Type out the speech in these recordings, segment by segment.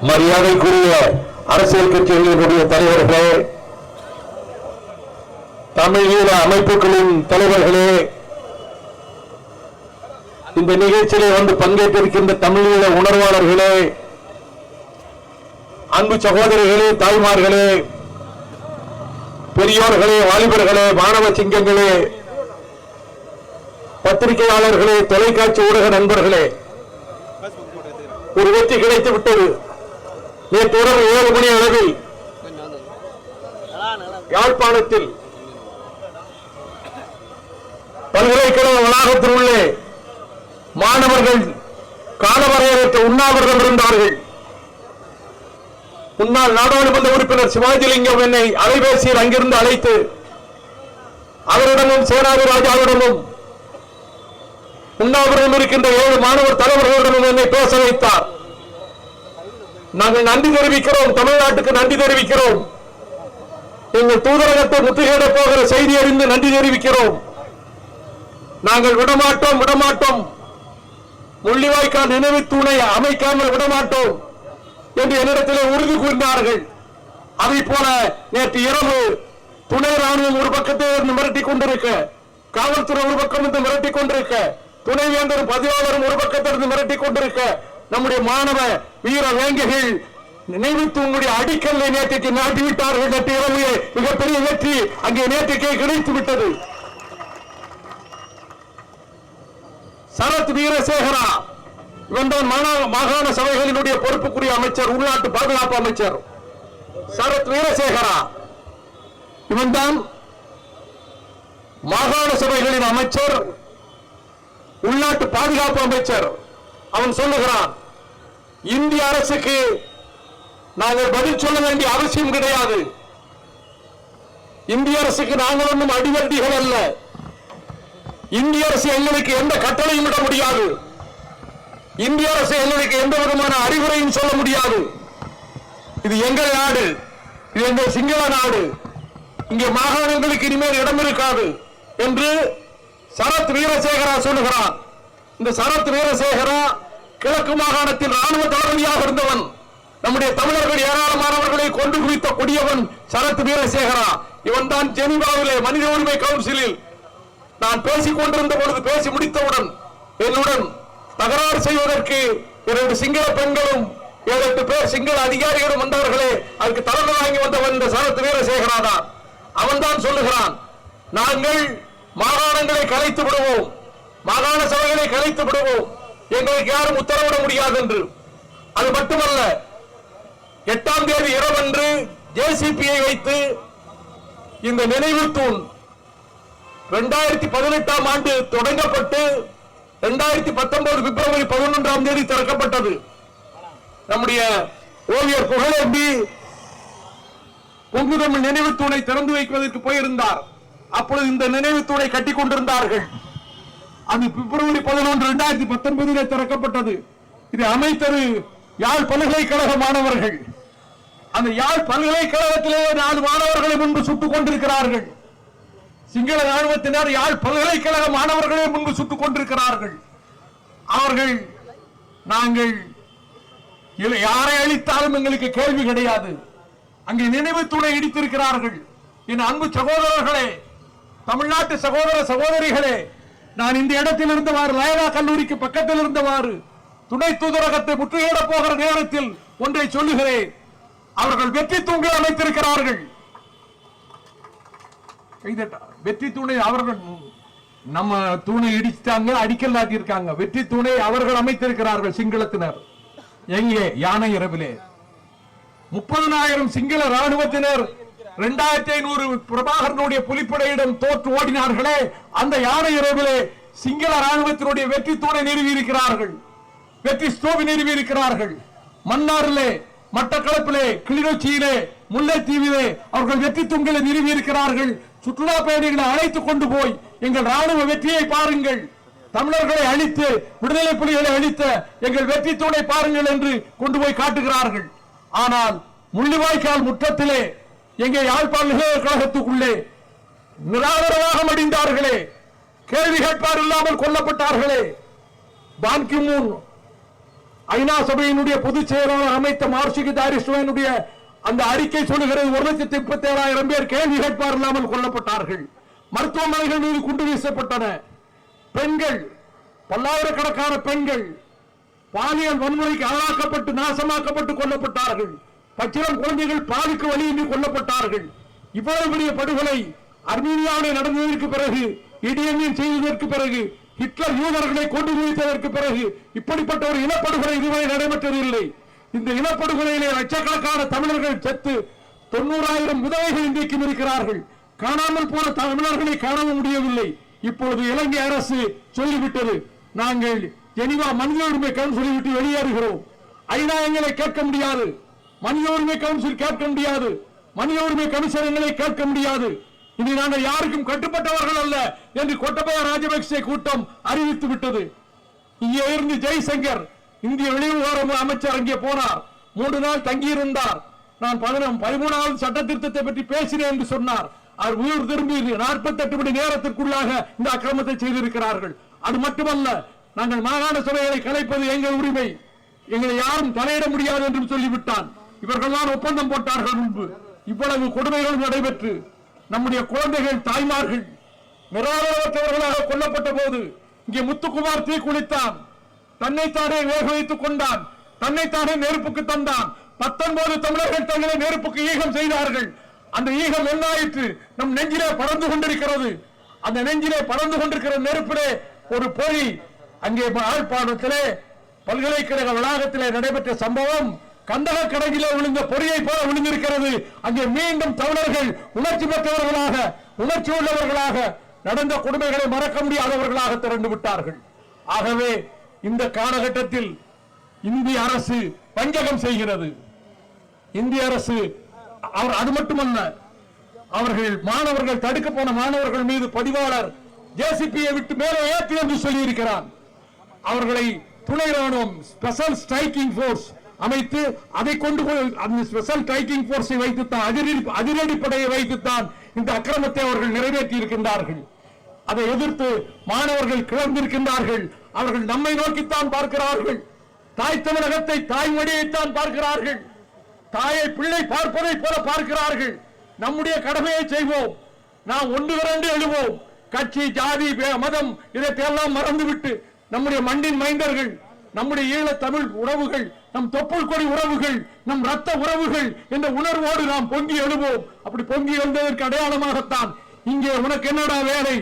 மரியாதைக்குரிய அரசியல் கட்சிகளினுடைய தலைவர்களே, தமிழீழ அமைப்புகளின் தலைவர்களே, இந்த நிகழ்ச்சியிலே வந்து பங்கேற்றிருக்கின்ற தமிழீழ உணர்வாளர்களே, அன்பு சகோதரிகளே, தாய்மார்களே, பெரியோர்களே, வாலிபர்களே, மாணவ சிங்கங்களே, பத்திரிகையாளர்களே, தொலைக்காட்சி ஊடக நண்பர்களே, ஒரு வெற்றி கிடைத்து விட்டது. நேற்று இரவு 7 மணி அளவில் யாழ்ப்பாணத்தில் பல்கலைக்கழக வளாகத்தில் உள்ள மாணவர்கள் காலவரையற்ற உண்ணாவிரதம் இருந்தார்கள். முன்னாள் நாடாளுமன்ற உறுப்பினர் சிவாஜிலிங்கம் என்னை அலைபேசியில் அங்கிருந்து அழைத்து அவரிடமும் சேனாதி ராஜாவிடமும் உண்ணாவிரதம் இருக்கின்ற 7 மாணவர் தலைவர்களிடமும் என்னை பேச வைத்தார். நாங்கள் நன்றி தெரிவிக்கிறோம், தமிழ்நாட்டுக்கு நன்றி தெரிவிக்கிறோம். எங்கள் தூதரகத்தை முற்றுகையிட போகிற செய்தி அறிந்து நன்றி தெரிவிக்கிறோம். நாங்கள் விடமாட்டோம், முள்ளிவாய்க்கால் நினைவு தூணை அமைக்காமல் விடமாட்டோம் என்று என்னிடத்திலே உறுதி கூறினார்கள். அதை போல நேற்று இரவு துணை ராணுவம் ஒரு பக்கத்தை மிரட்டிக் கொண்டிருக்க, காவல்துறை ஒரு பக்கம் இருந்து மிரட்டிக் கொண்டிருக்க, துணைவேந்தரும் பதிவாளரும் ஒரு பக்கத்திலிருந்து மிரட்டிக் கொண்டிருக்க, நம்முடைய மாணவ வீர வேங்கைகள் நினைவு தூங்குடைய அடிக்கல்லை நேற்றைக்கு நாட்டிவிட்டார்கள். நேற்று இரவு மிகப்பெரிய வெற்றி அங்கே நேற்றுக்கே கிடைத்து விட்டது. சரத் வீரசேகரா இவன்தான் மாகாண சபைகளினுடைய பொறுப்புக்குரிய அமைச்சர், உள்நாட்டு பாதுகாப்பு அமைச்சர் சரத் வீரசேகரா. இவன்தான் மாகாண சபைகளின் அமைச்சர், உள்நாட்டு பாதுகாப்பு அமைச்சர். அவன் சொல்லுகிறான், இந்திய அரசுக்கு நாங்கள் பதில் சொல்ல வேண்டிய அவசியம் கிடையாது. இந்திய அரசுக்கு நாங்கள் ஒன்றும் அடிவண்டிகள் அல்ல. இந்திய அரசு எங்களுக்கு எந்த கட்டளையும் விட முடியாது. இந்திய அரசு எங்களுக்கு எந்த விதமான அறிவுரையும் சொல்ல முடியாது. இது எங்கள் நாடு, இது எங்கள் சிங்கள நாடு, இங்கே மாகாணங்களுக்கு இனிமேல் இடம் இருக்காது என்று சரத் வீரசேகரா சொல்லுகிறான். இந்த சரத் வீரசேகரா கிழக்கு மாகாணத்தில் ராணுவ தளபதியாக இருந்தவன். நம்முடைய தமிழர்கள் ஏராளமானவர்களை கொண்டு குவித்த கொடியவன் சரத் வீரசேகரா. இவன் தான் ஜெனீவாவிலே மனித உரிமை கவுன்சிலில் நான் பேசிக் கொண்டிருந்த பொழுது பேசி முடித்தவுடன் என்னுடன் தகராறு செய்வதற்கு 2 சிங்கள பெண்களும் 7-8 பேர் சிங்கள அதிகாரிகளும் வந்தவர்களே, அதுக்கு தலைமை வாங்கி வந்தவன் இந்த சரத் வீரசேகரா தான். அவன் தான் சொல்லுகிறான், நாங்கள் மாகாணங்களை கலைத்து விடுவோம், மாகாண சபைகளை கலைத்து விடுவோம், எங்களுக்கு யாரும் உத்தரவிட முடியாது என்று. அது மட்டுமல்ல, 8ஆம் தேதி இரவன்று ஜேசிபியை வைத்து இந்த நினைவு தூண் 2018ஆம் ஆண்டு தொடங்கப்பட்டு 2019 பிப்ரவரி 11ஆம் தேதி திறக்கப்பட்டது. நம்முடைய ஓவியர் புகழேந்தி பொங்குதமிழ் நினைவு தூணை திறந்து வைப்பதற்கு போயிருந்தார். அப்பொழுது இந்த நினைவு தூணை கட்டிக் கொண்டிருந்தார்கள். அது பிப்ரவரி 11, 2019 திறக்கப்பட்டது. இது அமைத்தது யாழ் பல்கலைக்கழக மாணவர்கள். அந்த யாழ் பல்கலைக்கழகத்திலே 4 மாணவர்களை முன்பு சுட்டுக் கொண்டிருக்கிறார்கள். சிங்கள ராணுவத்தினர் யாழ் பல்கலைக்கழக மாணவர்களே முன்பு சுட்டுக் கொண்டிருக்கிறார்கள். அவர்கள் நாங்கள் யாரை அழித்தாலும் எங்களுக்கு கேள்வி கிடையாது. அங்கே நினைவு தூணை இடித்திருக்கிறார்கள். என் அன்பு சகோதரர்களே, தமிழ்நாட்டு சகோதர சகோதரிகளே, நான் இந்த இடத்தில் இருந்தவாறு லயலா கல்லூரிக்கு பக்கத்தில் இருந்தவாறு துணை தூதரகத்தை முற்றுகையிட போகிற நேரத்தில் ஒன்றை சொல்லுகிறேன். அவர்கள் வெற்றி தூணை அமைத்திருக்கிறார்கள். வெற்றி தூணை அவர்கள் நம்ம தூணை இடிச்சிட்டாங்க, அடிக்கல் நாட்டியிருக்காங்க. வெற்றி தூணை அவர்கள் அமைத்திருக்கிறார்கள் சிங்களத்தினர். எங்கே? யானை இரவிலே 30,000 சிங்கள ராணுவத்தினர் 2500 பிரபாகரனுடைய புலிப்படையிடம் தோற்று ஓடினார்களே, அந்த யானை இரவிலே சிங்கள ராணுவத்தினுடைய வெற்றி தூணை நிறுவி இருக்கிறார்கள், வெற்றி ஸ்தூபி நிறுவி இருக்கிறார்கள். மன்னாரிலே, மட்டக்களப்பிலே, கிளிநொச்சியிலே, முல்லைத்தீவிலே அவர்கள் வெற்றி தூண்களை நிறுவி இருக்கிறார்கள். சுற்றுலா பயணிகளை அழைத்துக் கொண்டு போய் எங்கள் ராணுவ வெற்றியை பாருங்கள், தமிழர்களை அழித்து விடுதலை புலிகளை அழித்த எங்கள் வெற்றி தூணை பாருங்கள் என்று கொண்டு போய் காட்டுகிறார்கள். ஆனால் முள்ளிவாய்க்கால் முற்றத்திலே எங்கே யாழ் பல்கலைக்கழகத்துக்குள்ளே நிராதரவாக மடிந்தார்களே, கேள்வி கேட்பார் இல்லாமல் கொல்லப்பட்டார்களே, பான் கி மூன் ஐநா சபையினுடைய பொதுச் செயலாளர் அமைத்த மார்ஷிக் தாரிஸ்வனுடைய அந்த அறிக்கை சொல்லுகிறது 1,37,000 பேர் கேள்வி கேட்பார் இல்லாமல் கொல்லப்பட்டார்கள். மருத்துவமனைகள் மீது குண்டு வீசப்பட்டன. பெண்கள், பல்லாயிரக்கணக்கான பெண்கள் பாலியல் வன்முறைக்கு ஆளாக்கப்பட்டு நாசமாக்கப்பட்டு கொல்லப்பட்டார்கள். பச்சிளம் குழந்தைகள் பாலுக்கு வழியின்றி கொல்லப்பட்டார்கள். இவ்வளவு பெரிய படுகொலை அர்மீனியாவில் நடந்ததற்கு பிறகு, இடியமின் செய்ததற்கு பிறகு, ஹிட்லர் யூதர்களை கொண்டு குவித்ததற்கு பிறகு இப்படிப்பட்ட ஒரு இனப்படுகொலை இதுவரை நடைபெற்றதில்லை. இந்த இனப்படுகொலையிலே லட்சக்கணக்கான தமிழர்கள் செத்து 90,000 விதவைகள் இன்றைக்கும் இருக்கிறார்கள். காணாமல் போன தமிழர்களை காணவும் முடியவில்லை. இப்பொழுது இலங்கை அரசு சொல்லிவிட்டது, நாங்கள் ஜெனீவா மனித உரிமை கவுன்சிலை விட்டு வெளியேறுகிறோம். ஐநா எங்களை கேட்க முடியாது, மனித உரிமை கவுன்சில் கேட்க முடியாது, மனித உரிமை கமிஷன் எங்களை கேட்க முடியாது. இனி நாங்கள் யாருக்கும் கட்டுப்பட்டவர்கள் அல்ல என்று கோட்டபய ராஜபக்சே கூட்டம் அறிவித்து விட்டது. இங்கே இருந்து ஜெய்சங்கர் இந்திய வெளிவிவகார அமைச்சர் அங்கே போனார். 3 நாள் தங்கியிருந்தார். நான் 13வது சட்ட திருத்தத்தை பற்றி பேசினேன் என்று சொன்னார். அவர் ஊர் திரும்பி 48 மணி நேரத்திற்குள்ளாக இந்த அக்கிரமத்தை செய்திருக்கிறார்கள். அது மட்டுமல்ல, நாங்கள் மாகாண சபைகளை கலைப்பது எங்கள் உரிமை, எங்களை யாரும் தலையிட முடியாது என்றும் சொல்லிவிட்டான். இவர்கள் தான் ஒப்பந்தம் போட்டார்கள் முன்பு. இவ்வளவு கொடுமைகள் நடைபெற்று நம்முடைய குழந்தைகள், தாய்மார்கள் நிராதரவற்றவர்களாக கொல்லப்பட்ட போது இங்கே முத்துக்குமார் தீ குளித்தான், தன்னைத்தானே வேக வைத்துக் கொண்டான், தன்னைத்தானே நெருப்புக்கு தந்தான். 19 தமிழர்கள் தங்களை நெருப்புக்கு ஈகம் செய்தார்கள். அந்த ஈகம் என்னாயிற்று? நம் நெஞ்சிலே பறந்து கொண்டிருக்கிறது. அந்த நெஞ்சிலே பறந்து கொண்டிருக்கிற நெருப்பிலே ஒரு பொறி அங்கே யாழ்ப்பாணத்திலே பல்கலைக்கழக வளாகத்திலே நடைபெற்ற சம்பவம் கந்தக கடகிலே விழுந்த பொறியை போல விழுந்திருக்கிறது. அங்கே மீண்டும் தமிழர்கள் உணர்ச்சி பெற்றவர்களாக, உணர்ச்சி உள்ளவர்களாக, நடந்த கொடுமைகளை மறக்க முடியாதவர்களாக திரண்டு விட்டார்கள். ஆகவே இந்த காலகட்டத்தில் இந்திய அரசு வஞ்சகம் செய்கிறது. இந்திய அரசு அது மட்டுமல்ல, அவர்கள் மாணவர்கள் தடுக்க போன மாணவர்கள் மீது பதிவாளர் ஜேசிபியை விட்டு மேலே ஏற்று என்று சொல்லியிருக்கிறார். அவர்களை துணை ராணுவம் ஸ்பெஷல் ஸ்ட்ரைக்கிங் போர்ஸ் அமைத்து அதை கொண்டு அந்த ஸ்பெஷல் ஸ்ட்ரைக்கிங் போர்ஸை வைத்துத்தான், அதிரடிப்படையை வைத்துத்தான் இந்த அக்கிரமத்தை அவர்கள் நிறைவேற்றி இருக்கின்றார்கள். அதை எதிர்த்து மாணவர்கள் கிளம்பியிருக்கின்றார்கள். அவர்கள் நம்மை நோக்கித்தான் பார்க்கிறார்கள். தாய் தமிழகத்தை, தாய்மொழியைத்தான் பார்க்கிறார்கள். தாயை பிள்ளை பார்ப்பதை போல பார்க்கிறார்கள். நம்முடைய கடமையை செய்வோம். நாம் ஒன்று திரண்டு எழுவோம். கட்சி, ஜாதி, மதம் இதையெல்லாம் மறந்துவிட்டு நம்முடைய மண்ணின் மைந்தர்கள், நம்முடைய ஈழ தமிழ் உறவுகள், நம் தொப்புள் கொடி உறவுகள், நம் ரத்த உறவுகள் என்ற உணர்வோடு நாம் பொங்கி எழுவோம். அப்படி பொங்கி எழுந்ததற்கு அடையாளமாகத்தான் இங்கே உனக்கு என்னடா வேலை,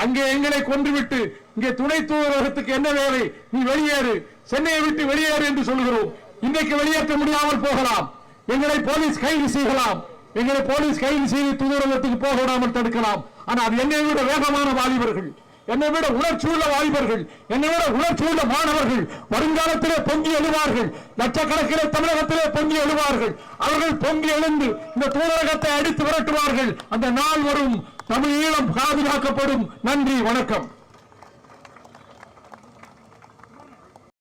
அங்கே எங்களை கொன்றுவிட்டு இங்கே துணை தூதரகத்துக்கு என்ன வேலை, நீ வெளியேறு, சென்னையை விட்டு வெளியேறு என்று சொல்கிறோம். இன்றைக்கு வெளியேற்ற முடியாமல் போகலாம், எங்களை போலீஸ் கைது செய்யலாம், எங்களை போலீஸ் கைது செய்து தூதரகத்துக்கு போக விடாமல் தடுக்கலாம். ஆனால் என்னை விட வேகமான வாலிபர்கள், என்னை விட உணர்ச்சி உள்ள வாலிபர்கள், என்னை விட உணர்ச்சி உள்ள மாணவர்கள் வருங்காலத்திலே பொங்கி எழுவார்கள். லட்சக்கணக்கிலே தமிழகத்திலே பொங்கி எழுவார்கள். அவர்கள் பொங்கி எழுந்து இந்த தூதரகத்தை அடித்து விரட்டுவார்கள். அந்த நாள் வரும். தமிழ் ஈழம் பாதுகாக்கப்படும். நன்றி, வணக்கம்.